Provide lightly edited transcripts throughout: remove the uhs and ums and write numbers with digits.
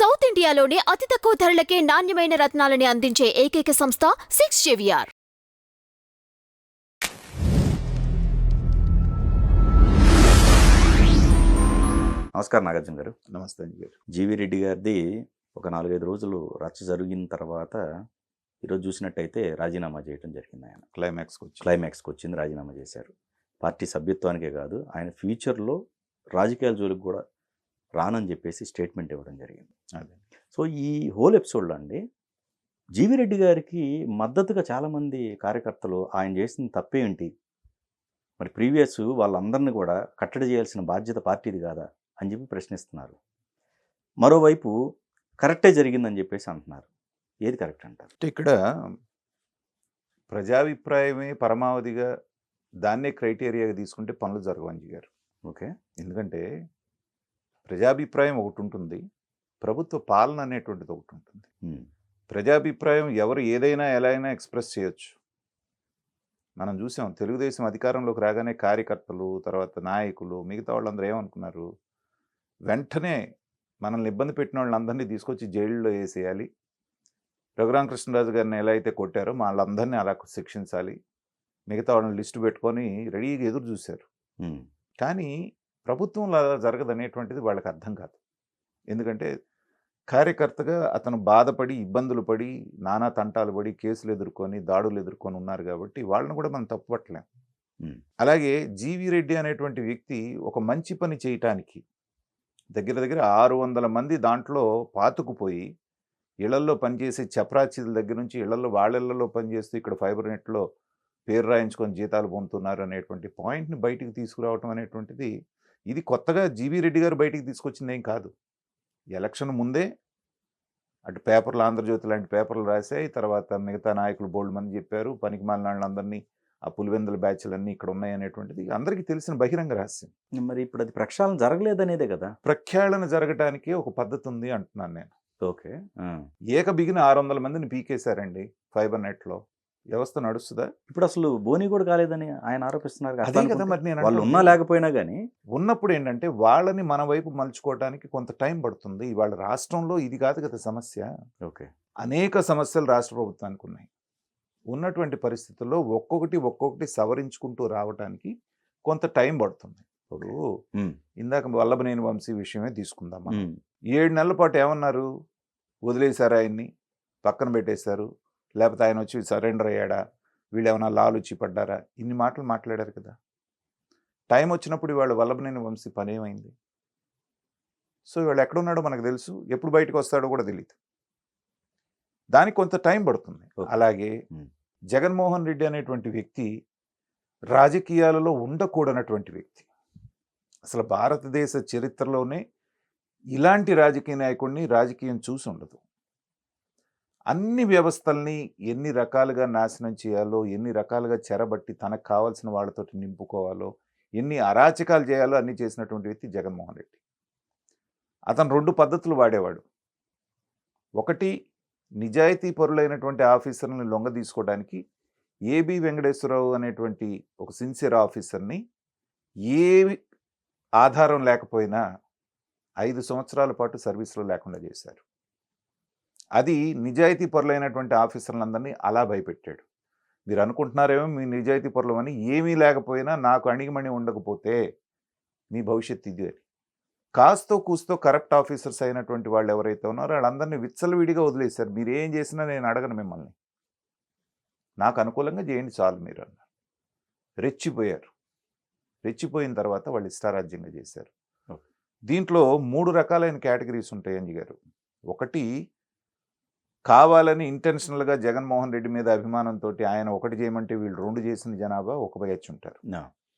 South ఇండియాలోనే అతి తక్కువ ధరలకే నాణ్యమైన రత్నాలని అందించే ఏకైక సంస్థ 6JVR. నమస్కారం నాగార్జున గారు. నమస్తే అండి గారు. జీవీ రెడ్డి గారిది ఒక 4-5 రోజులు రచ్చ జరిగిన తర్వాత ఈరోజు చూసినట్టయితే రాజీనామా చేయడం జరిగింది. ఆయన క్లైమాక్స్కి వచ్చింది, రాజీనామా చేశారు. పార్టీ సభ్యత్వానికే కాదు, ఆయన ఫ్యూచర్లో రాజకీయాల జోలికి కూడా రానని చెప్పేసి స్టేట్మెంట్ ఇవ్వడం జరిగింది. అదే. సో ఈ హోల్ ఎపిసోడ్లో అండి జీవీ రెడ్డి గారికి మద్దతుగా చాలామంది కార్యకర్తలు ఆయన చేసిన తప్పేంటి, మరి ప్రీవియస్ వాళ్ళందరినీ కూడా కట్టడి చేయాల్సిన బాధ్యత పార్టీది కాదా అని చెప్పి ప్రశ్నిస్తున్నారు. మరోవైపు కరెక్టే జరిగిందని చెప్పేసి అంటున్నారు. ఏది కరెక్ట్ అంటారు? అంటే ఇక్కడ ప్రజాభిప్రాయమే పరమావధిగా దాన్నే క్రైటీరియాగా తీసుకుంటే పనులు జరగవంజి గారు. ఓకే. ఎందుకంటే ప్రజాభిప్రాయం ఒకటి ఉంటుంది, ప్రభుత్వ పాలన అనేటువంటిది ఒకటి ఉంటుంది. ప్రజాభిప్రాయం ఎవరు ఏదైనా ఎలా అయినా ఎక్స్ప్రెస్ చేయొచ్చు. మనం చూసాం, తెలుగుదేశం అధికారంలోకి రాగానే కార్యకర్తలు, తర్వాత నాయకులు, మిగతా వాళ్ళందరూ ఏమనుకున్నారు, వెంటనే మనల్ని ఇబ్బంది పెట్టిన వాళ్ళందరినీ తీసుకొచ్చి జైల్లో వేసేయాలి, రఘురామకృష్ణరాజు గారిని ఎలా అయితే కొట్టారో వాళ్ళందరినీ అలా శిక్షించాలి, మిగతా వాళ్ళని లిస్టు పెట్టుకొని రెడీగా ఎదురు చూశారు. కానీ ప్రభుత్వంలో అలా జరగదనేటువంటిది వాళ్ళకి అర్థం కాదు. ఎందుకంటే కార్యకర్తగా అతను బాధపడి, ఇబ్బందులు పడి, నానా తంటాలు పడి, కేసులు ఎదుర్కొని, దాడులు ఎదుర్కొని ఉన్నారు కాబట్టి వాళ్ళని కూడా మనం తప్పుపట్టలేం. అలాగే జీవీ రెడ్డి అనేటువంటి వ్యక్తి ఒక మంచి పని చేయటానికి దగ్గర దగ్గర 600 మంది దాంట్లో పాతుకుపోయి ఇళ్లల్లో పనిచేసే చపరాచీల దగ్గర నుంచి వాళ్ళిళ్లలో పనిచేస్తూ ఇక్కడ ఫైబర్ నెట్లో పేరు రాయించుకొని జీతాలు పొందుతున్నారు అనేటువంటి పాయింట్ని బయటికి తీసుకురావటం అనేటువంటిది, ఇది కొత్తగా జీవీ రెడ్డి గారు బయటికి తీసుకొచ్చింది ఏం కాదు. ఎలక్షన్ ముందే అటు పేపర్లు, ఆంధ్రజ్యోతి లాంటి పేపర్లు రాశాయి, తర్వాత మిగతా నాయకులు బోల్డ్ మంది చెప్పారు, పనికి మాలిన వాళ్ళందరినీ ఆ పులివెందుల బ్యాచ్లన్నీ ఇక్కడ ఉన్నాయి అనేటువంటిది అందరికీ తెలిసిన బహిరంగ రహస్యం. మరి ఇప్పుడు అది ప్రక్షాళన జరగలేదనేదే కదా. ప్రక్షాళన జరగటానికి ఒక పద్ధతి ఉంది అంటున్నాను నేను. ఓకే. బిగిన 600 మందిని పీకేశారండి ఫైబర్ నెట్లో. వ్యవస్థ నడుస్తుందా? ఇప్పుడు అసలు బోని కూడా కాలేదని ఆయన ఆరోపిస్తున్నారు. అదే కదా మరి నేను వాళ్ళు ఉన్నా లేకపోయినా కానీ ఉన్నప్పుడు ఏంటంటే వాళ్ళని మన వైపు మలుచుకోవడానికి కొంత టైం పడుతుంది. ఇవాళ రాష్ట్రంలో ఇది కాదు కదా సమస్య. ఓకే. అనేక సమస్యలు రాష్ట్ర ప్రభుత్వానికి ఉన్నాయి. ఉన్నటువంటి పరిస్థితుల్లో ఒక్కొక్కటి సవరించుకుంటూ రావడానికి కొంత టైం పడుతుంది. ఇప్పుడు ఇందాక వల్లభనేని వంశీ విషయమే తీసుకుందాం. 7 నెలల పాటు ఏమన్నారు, వదిలేశారు, ఆయన్ని పక్కన పెట్టేశారు, లేకపోతే ఆయన వచ్చి సరెండర్ అయ్యాడా, వీళ్ళు ఏమైనా లాలుచి పడ్డారా, ఇన్ని మాటలు మాట్లాడారు కదా. టైం వచ్చినప్పుడు ఇవాళ వల్లభనేని వంశీ పని ఏమైంది? సో ఇవాళ ఎక్కడున్నాడో మనకు తెలుసు, ఎప్పుడు బయటకు వస్తాడో కూడా తెలియదు. దానికి కొంత టైం పడుతుంది. అలాగే జగన్మోహన్ రెడ్డి అనేటువంటి వ్యక్తి రాజకీయాలలో ఉండకూడనటువంటి వ్యక్తి. అసలు భారతదేశ చరిత్రలోనే ఇలాంటి రాజకీయ నాయకుడిని రాజకీయం చూసి ఉండదు. అన్ని వ్యవస్థల్ని ఎన్ని రకాలుగా నాశనం చేయాలో, ఎన్ని రకాలుగా చెరబట్టి తనకు కావాల్సిన వాళ్ళతో నింపుకోవాలో, ఎన్ని అరాచకాలు చేయాలో అన్ని చేసినటువంటి వ్యక్తి జగన్మోహన్ రెడ్డి. అతను 2 పద్ధతులు వాడేవాడు. ఒకటి, నిజాయితీ పరులైనటువంటి ఆఫీసర్ని లొంగ తీసుకోవడానికి ఏబి వెంకటేశ్వరరావు అనేటువంటి ఒక సిన్సియర్ ఆఫీసర్ని ఏ ఆధారం లేకపోయినా 5 సంవత్సరాల పాటు సర్వీస్లో లేకుండా చేశారు. అది నిజాయితీ పరులైనటువంటి ఆఫీసర్లందరినీ అలా భయపెట్టాడు. మీరు అనుకుంటున్నారేమో మీ నిజాయితీ పరులు అని, ఏమీ లేకపోయినా నాకు అణిగిమణి ఉండకపోతే మీ భవిష్యత్తు ఇది అని. కాస్తో కూస్తో కరప్ట్ ఆఫీసర్స్ అయినటువంటి వాళ్ళు ఎవరైతే ఉన్నారో వాళ్ళందరినీ విచ్చలవిడిగా వదిలేశారు. మీరు ఏం చేసినా నేను అడగను మిమ్మల్ని, నాకు అనుకూలంగా చేయండి చాలు మీరు అన్నారు. రెచ్చిపోయారు. రెచ్చిపోయిన తర్వాత వాళ్ళు ఇష్టారాజ్యంగా చేశారు. దీంట్లో 3 రకాలైన కేటగిరీస్ ఉంటాయి అంజి గారు. ఒకటి, కావాలని ఇంటెన్షనల్గా జగన్మోహన్ రెడ్డి మీద అభిమానంతో ఆయన ఒకటి చేయమంటే వీళ్ళు 2 చేసిన జనాభా ఒక బ్యాచ్ ఉంటారు.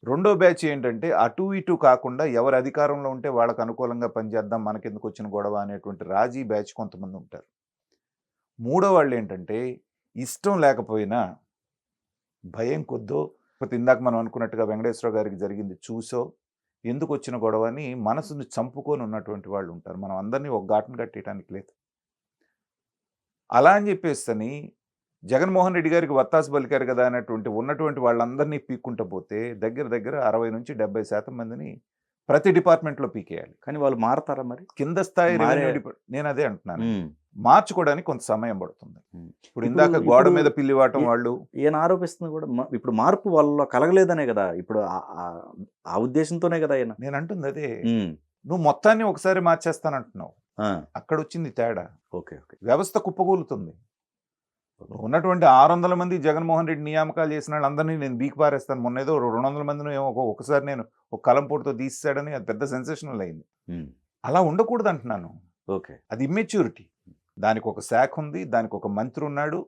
రెండో బ్యాచ్ ఏంటంటే అటు ఇటు కాకుండా ఎవరు అధికారంలో ఉంటే వాళ్ళకు అనుకూలంగా పనిచేద్దాం, మనకెందుకు వచ్చిన గొడవ అనేటువంటి రాజీ బ్యాచ్ కొంతమంది ఉంటారు. మూడో వాళ్ళు ఏంటంటే ఇష్టం లేకపోయినా భయం కొద్దో, ఇందాక మనం అనుకున్నట్టుగా వెంకటేశ్వర గారికి జరిగింది చూసో ఎందుకు వచ్చిన గొడవ అని మనసుని చంపుకొని ఉన్నటువంటి వాళ్ళు ఉంటారు. మనం అందరినీ ఒక ఘాటును కట్టేయడానికి లేదు. అలా అని చెప్పేసి జగన్మోహన్ రెడ్డి గారికి వత్తాసు పలికారు కదా అన్నటువంటి ఉన్నటువంటి వాళ్ళందరినీ పీక్కుంటూ పోతే దగ్గర దగ్గర 60 నుంచి 70% మందిని ప్రతి డిపార్ట్మెంట్లో పీకేయాలి. కానీ వాళ్ళు మారతారా మరి? కింద స్థాయి రెవెన్యూ నేను అదే అంటున్నాను, మార్చుకోవడానికి కొంత సమయం పడుతుంది. ఇప్పుడు ఇందాక గోడ మీద పిల్లివాటం వాళ్ళు ఈయన ఆరోపిస్తుంది కూడా ఇప్పుడు మార్పు వాళ్ళలో కలగలేదనే కదా, ఇప్పుడు ఆ ఉద్దేశంతోనే కదా ఆయన. నేను అంటుంది అదే. నువ్వు మొత్తాన్ని ఒకసారి మార్చేస్తానంటున్నావు, అక్కడ వచ్చింది తేడా. Okay okay. వ్యవస్థ కుప్పకూలుతుంది. ఉన్నటువంటి 600 మంది జగన్మోహన్ రెడ్డి నియామకాలు చేసిన వాళ్ళందరినీ నేను బీకి పారేస్తాను. మొన్న ఏదో 200 మందిని ఏమో ఒకసారి నేను ఒక కలంపోటుతో తీసాడని అది పెద్ద సెన్సేషనల్ అయింది. అలా ఉండకూడదు అంటున్నాను. ఓకే. అది ఇమ్మెచ్యూరిటీ. దానికి ఒక శాఖ ఉంది, దానికి ఒక మంత్రి ఉన్నాడు,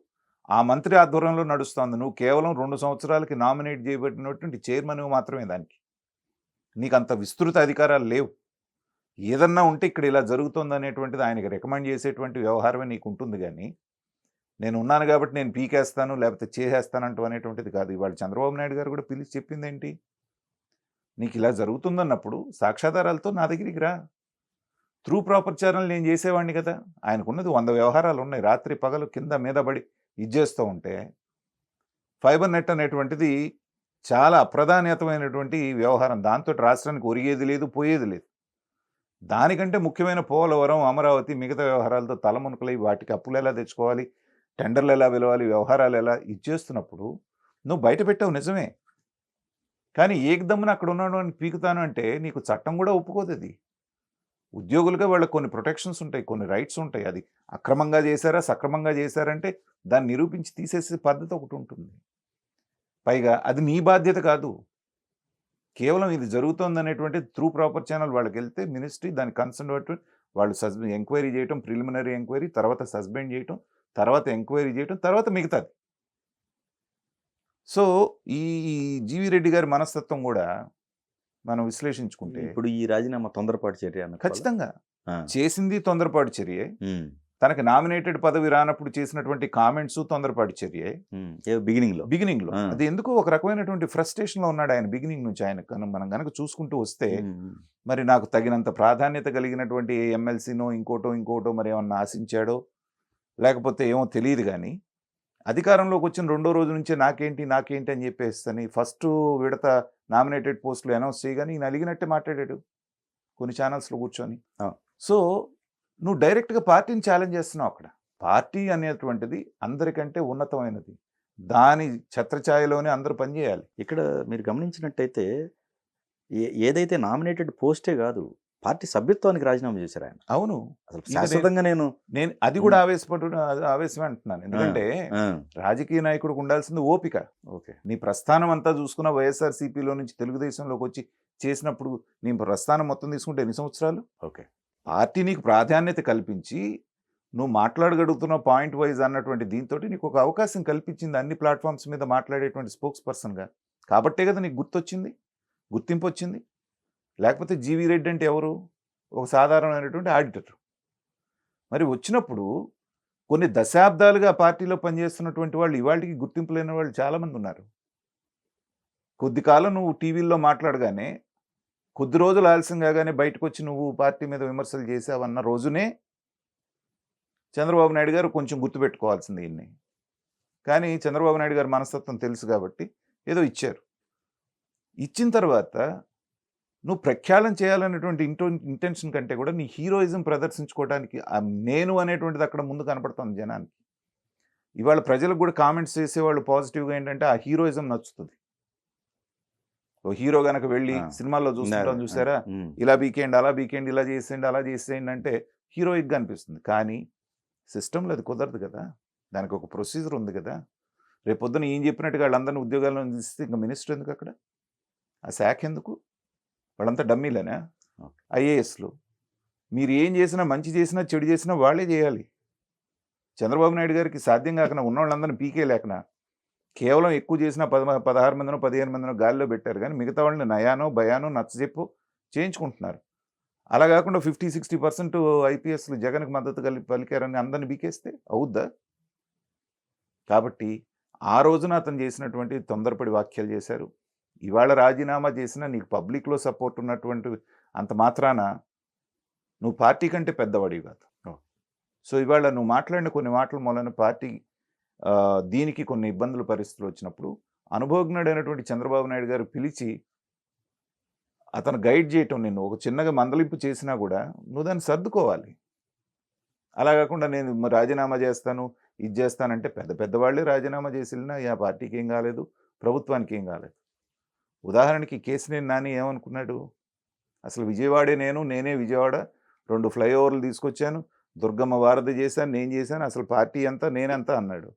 ఆ మంత్రి ఆధ్వర్యంలో నడుస్తోంది. నువ్వు కేవలం 2 సంవత్సరాలకి నామినేట్ చేయబడినటువంటి చైర్మన్ మాత్రమే దానికి. నీకు అంత విస్తృత అధికారాలు లేవు. ఏదన్నా ఉంటే ఇక్కడ ఇలా జరుగుతుంది అనేటువంటిది ఆయనకి రికమెండ్ చేసేటువంటి వ్యవహారమే నీకు ఉంటుంది. కానీ నేను ఉన్నాను కాబట్టి నేను పీకేస్తాను లేకపోతే చేసేస్తానంటూ అనేటువంటిది కాదు. ఇవాళ చంద్రబాబు నాయుడు గారు కూడా పిలిచి చెప్పింది ఏంటి, నీకు ఇలా జరుగుతుందన్నప్పుడు సాక్ష్యాధారాలతో నా దగ్గరికి రా. త్రూ ప్రాపర్ ఛానల్ నేను చేసేవాడిని కదా. ఆయనకున్నది 100 వ్యవహారాలు ఉన్నాయి. రాత్రి పగలు కింద మీద పడి ఇది చేస్తూ ఉంటే ఫైబర్ నెట్ అనేటువంటిది చాలా అప్రధాన్యతమైనటువంటి వ్యవహారం. దాంతో రాష్ట్రానికి ఒరిగేది లేదు, పోయేది లేదు. దానికంటే ముఖ్యమైన పోలవరం, అమరావతి, మిగతా వ్యవహారాలతో తలమునకలై వాటికి అప్పులు ఎలా తెచ్చుకోవాలి, టెండర్లు ఎలా పిలవాలి, వ్యవహారాలు ఎలా ఇచ్చేస్తున్నప్పుడు నువ్వు బయట పెట్టావు నిజమే. కానీ ఏకదమ్మున అక్కడ ఉన్నాడు అని పీకుతాను అంటే నీకు చట్టం కూడా ఒప్పుకోదు. అది ఉద్యోగులుగా వాళ్ళకి కొన్ని ప్రొటెక్షన్స్ ఉంటాయి, కొన్ని రైట్స్ ఉంటాయి. అది అక్రమంగా చేశారా సక్రమంగా చేశారంటే దాన్ని నిరూపించి తీసేసే పద్ధతి ఒకటి ఉంటుంది. పైగా అది నీ బాధ్యత కాదు. కేవలం ఇది జరుగుతుంది అనేటువంటి త్రూ ప్రాపర్ ఛానల్ వాళ్ళకి వెళ్తే మినిస్ట్రీ దాని కన్సర్న్ వాళ్ళు ఎంక్వైరీ చేయటం, ప్రిలిమినరీ ఎంక్వైరీ, తర్వాత సస్పెండ్ చేయటం, తర్వాత ఎంక్వైరీ చేయటం, తర్వాత మిగతాది. సో ఈ జీవి రెడ్డి గారి మనస్తత్వం కూడా మనం విశ్లేషించుకుంటే ఇప్పుడు ఈ రాజీనామా తొందరపాటు చర్య ఖచ్చితంగా చేసింది తొందరపాటు చర్యే. తనకి నామినేటెడ్ పదవి రానప్పుడు చేసినటువంటి కామెంట్స్ తొందరపాటు చర్యే. బిగినింగ్ లో అది ఎందుకు ఒక రకమైనటువంటి ఫ్రస్ట్రేషన్ లో ఉన్నాడు ఆయన బిగినింగ్ నుంచి. ఆయన మనం కనుక చూసుకుంటూ వస్తే మరి నాకు తగినంత ప్రాధాన్యత కలిగినటువంటి ఎమ్మెల్సీనో ఇంకోటో మరి ఏమన్నా ఆశించాడో లేకపోతే ఏమో తెలియదు. కానీ అధికారంలోకి వచ్చిన 2వ రోజు నుంచే నాకేంటి అని చెప్పేసి ఫస్ట్ విడత నామినేటెడ్ పోస్టులు అనౌన్స్ చేయగానే ఈయన అలిగినట్టే మాట్లాడాడు కొన్ని ఛానల్స్లో కూర్చొని. సో నువ్వు డైరెక్ట్గా పార్టీని ఛాలెంజ్ చేస్తున్నావు. అక్కడ పార్టీ అనేటువంటిది అందరికంటే ఉన్నతమైనది, దాని ఛత్రఛాయలోనే అందరూ పనిచేయాలి. ఇక్కడ మీరు గమనించినట్టయితే ఏదైతే నామినేటెడ్ పోస్టే కాదు, పార్టీ సభ్యత్వానికి రాజీనామా చేశారు ఆయన. అవును, అసలు శాశ్వతంగా నేను అది కూడా ఆవేశమే అంటున్నాను. ఎందుకంటే రాజకీయ నాయకుడికి ఉండాల్సింది ఓపిక. ఓకే, నీ ప్రస్థానం అంతా చూసుకున్న వైఎస్ఆర్సీపీలో నుంచి తెలుగుదేశంలోకి వచ్చి చేసినప్పుడు నీ ప్రస్థానం మొత్తం తీసుకుంటే ఎన్ని సంవత్సరాలు? ఓకే, పార్టీ నీకు ప్రాధాన్యత కల్పించి నువ్వు మాట్లాడగలుగుతున్న పాయింట్ వైజ్ అన్నటువంటి దీంతో నీకు ఒక అవకాశం కల్పించింది అన్ని ప్లాట్ఫామ్స్ మీద మాట్లాడేటువంటి స్పోక్స్ పర్సన్గా. కాబట్టే కదా నీకు గుర్తింపు వచ్చింది. లేకపోతే జీవి రెడ్డి అంటే ఎవరు? ఒక సాధారణమైనటువంటి ఆడిటర్. మరి వచ్చినప్పుడు కొన్ని దశాబ్దాలుగా పార్టీలో పనిచేస్తున్నటువంటి వాళ్ళు ఇవాళకి గుర్తింపు లేని వాళ్ళు చాలామంది ఉన్నారు. కొద్ది కాలం నువ్వు టీవీల్లో మాట్లాడగానే కొద్ది రోజులు ఆలస్యం కాగానే బయటకు వచ్చి నువ్వు పార్టీ మీద విమర్శలు చేసావన్న రోజునే చంద్రబాబు నాయుడు గారు కొంచెం గుర్తుపెట్టుకోవాల్సింది ఈయన్ని. కానీ చంద్రబాబు నాయుడు గారి మనస్తత్వం తెలుసు కాబట్టి ఏదో ఇచ్చారు. ఇచ్చిన తర్వాత నువ్వు ప్రఖ్యాళన చేయాలనేటువంటి ఇంటెన్షన్ కంటే కూడా నీ హీరోయిజం ప్రదర్శించుకోవడానికి నేను అనేటువంటిది అక్కడ ముందు కనపడుతుంది జనానికి. ఇవాళ ప్రజలకు కూడా కామెంట్స్ చేసేవాళ్ళు పాజిటివ్గా ఏంటంటే ఆ హీరోయిజం నచ్చుతుంది. ఓ హీరో కనుక వెళ్ళి సినిమాల్లో చూసారా, ఇలా బీకేయండి, అలా బీకేయండి, ఇలా చేసేయండి, అలా చేసేయండి అంటే హీరోయిక్గా అనిపిస్తుంది. కానీ సిస్టంలో అది కుదరదు కదా, దానికి ఒక ప్రొసీజర్ ఉంది కదా. రేపు పొద్దున ఏం చెప్పినట్టుగా వాళ్ళందరినీ ఉద్యోగాల్లో తీస్తే ఇంకా మినిస్టర్ ఎందుకు అక్కడ? ఆ శాఖ ఎందుకు? వాళ్ళంతా డమ్మీలేనా? ఐఏఎస్లు మీరు ఏం చేసినా, మంచి చేసినా చెడు చేసినా వాళ్ళే చేయాలి. చంద్రబాబు నాయుడు గారికి సాధ్యం కాకుండా ఉన్న వాళ్ళందరినీ పీకేయలేకనా కేవలం ఎక్కువ చేసిన 16 మందినో 15 మందినో గాలిలో పెట్టారు. కానీ మిగతా వాళ్ళని నయానో భయానో నచ్చజెప్పు చేయించుకుంటున్నారు. అలా కాకుండా 50-60% ఐపీఎస్లు జగన్కి మద్దతు పలికారని అందరిని బీకేస్తే అవుద్దా? కాబట్టి ఆ రోజున అతను చేసినటువంటి తొందరపడి వ్యాఖ్యలు చేశారు. ఇవాళ రాజీనామా చేసినా నీకు పబ్లిక్లో సపోర్ట్ ఉన్నటువంటి అంత మాత్రాన నువ్వు పార్టీ కంటే పెద్దవాడివి కాదు. సో ఇవాళ నువ్వు మాట్లాడిన కొన్ని మాటల మూలన పార్టీ దీనికి కొన్ని పరిస్థితులు వచ్చినప్పుడు అనుభవజ్ఞుడైనటువంటి చంద్రబాబు నాయుడు గారు పిలిచి అతను గైడ్ చేయటం, నిన్ను ఒక చిన్నగా మందలింపు చేసినా కూడా నువ్వు దాన్ని సర్దుకోవాలి. అలా కాకుండా నేను రాజీనామా చేస్తాను, ఇది చేస్తానంటే పెద్ద పెద్దవాళ్ళే రాజీనామా చేసి వెళ్ళినా ఆ పార్టీకి ఏం కాలేదు, ప్రభుత్వానికి ఏం కాలేదు. ఉదాహరణకి కేసినేని నాని ఏమనుకున్నాడు, అసలు విజయవాడే నేనే విజయవాడ 2 ఫ్లైఓవర్లు తీసుకొచ్చాను, దుర్గమ్మ వారధి చేశాను, నేను చేశాను, అసలు పార్టీ అంతా నేనంతా అన్నాడు.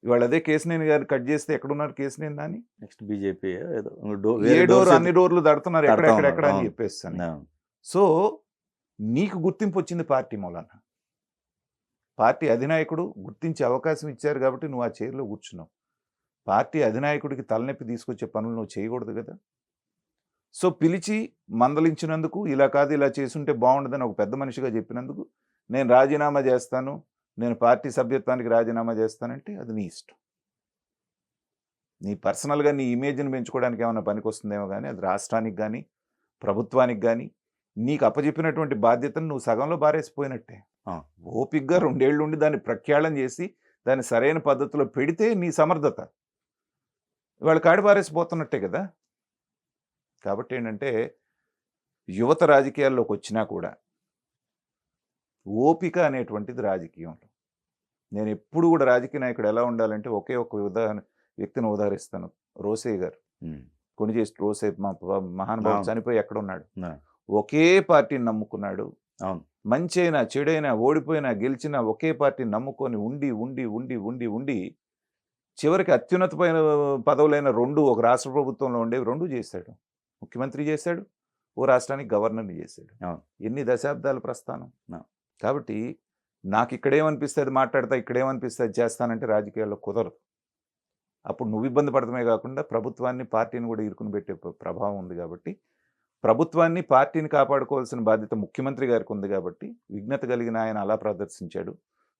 ఇవాళ అదే కేసినేని గారు కట్ చేస్తే ఎక్కడున్నారు కేసినేని నాని? నెక్స్ట్ బీజేపీ ఏదో ఏ డోర్ అన్ని డోర్లు దడుతున్నారు, దడతా ఎక్కడెక్కడెక్కడ అని ఉన్నారు. చెప్పేస్తాను. అవును. సో నీకు గుర్తింపు వచ్చింది పార్టీ మూలన. పార్టీ అధినాయకుడు గుర్తించే అవకాశం ఇచ్చారు కాబట్టి నువ్వు ఆ చైర్లో కూర్చున్నావు. పార్టీ అధినాయకుడికి తలనొప్పి తీసుకొచ్చే పనులు నువ్వు చేయకూడదు కదా. సో పిలిచి మందలించినందుకు, ఇలా కాదు ఇలా చేసుంటే బాగుండదని ఒక పెద్ద మనిషిగా చెప్పినందుకు నేను రాజీనామా చేస్తాను, నేను పార్టీ సభ్యత్వానికి రాజీనామా చేస్తానంటే అది నీ ఇష్టం. నీ పర్సనల్గా నీ ఇమేజ్ని పెంచుకోవడానికి ఏమైనా పనికి వస్తుందేమో కానీ అది రాష్ట్రానికి కానీ ప్రభుత్వానికి కానీ నీకు అప్పచెప్పినటువంటి బాధ్యతను నువ్వు సగంలో బారేసిపోయినట్టే. ఆ. ఓపిగ్గా 2 ఏళ్ళు ఉండి దాన్ని ప్రఖ్యాళన చేసి దాన్ని సరైన పద్ధతిలో పెడితే నీ సమర్థత. ఇవాళ కాడి బారేసిపోతున్నట్టే కదా. కాబట్టి ఏంటంటే యువత రాజకీయాల్లోకి వచ్చినా కూడా ఓపిక అనేటువంటిది రాజకీయంలో. నేను ఎప్పుడు కూడా రాజకీయ నాయకుడు ఎలా ఉండాలంటే ఒకే ఒక వ్యక్తిని ఉదాహరిస్తాను, రోసయ్య గారు. ఉమ్. కొణిజేసి రోసయ్య మహానుభావుడు అవును. చనిపోయి ఎక్కడున్నాడు? ఆ. ఒకే పార్టీని నమ్ముకున్నాడు. అవును. మంచైనా చెడైనా ఓడిపోయినా గెలిచినా ఒకే పార్టీని నమ్ముకొని ఉండి ఉండి ఉండి ఉండి ఉండి చివరికి అత్యున్నతమైన పదవులైన 2 ఒక రాష్ట్ర ప్రభుత్వంలో ఉండేవి 2 చేశాడు. ముఖ్యమంత్రి చేశాడు, ఓ రాష్ట్రానికి గవర్నర్ని చేశాడు. అవును. ఎన్ని దశాబ్దాల ప్రస్థానం. అవును. కాబట్టి నాకు ఇక్కడేమనిపిస్తే అది మాట్లాడతా, ఇక్కడేమనిపిస్తే అది చేస్తానంటే రాజకీయాల్లో కుదరదు. అప్పుడు నువ్వు ఇబ్బంది పడటమే కాకుండా ప్రభుత్వాన్ని పార్టీని కూడా ఇరుకుని పెట్టే ప్రభావం ఉంది. కాబట్టి ప్రభుత్వాన్ని పార్టీని కాపాడుకోవాల్సిన బాధ్యత ముఖ్యమంత్రి గారికి ఉంది. కాబట్టి విఘ్నత కలిగిన ఆయన అలా ప్రదర్శించాడు.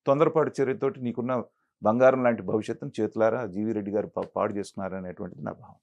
తొందరపాటు చర్యతోటి నీకున్న బంగారం లాంటి భవిష్యత్తును చేతులారా జీవీ రెడ్డి గారు పాడు చేసుకున్నారనేటువంటిది నా భావం.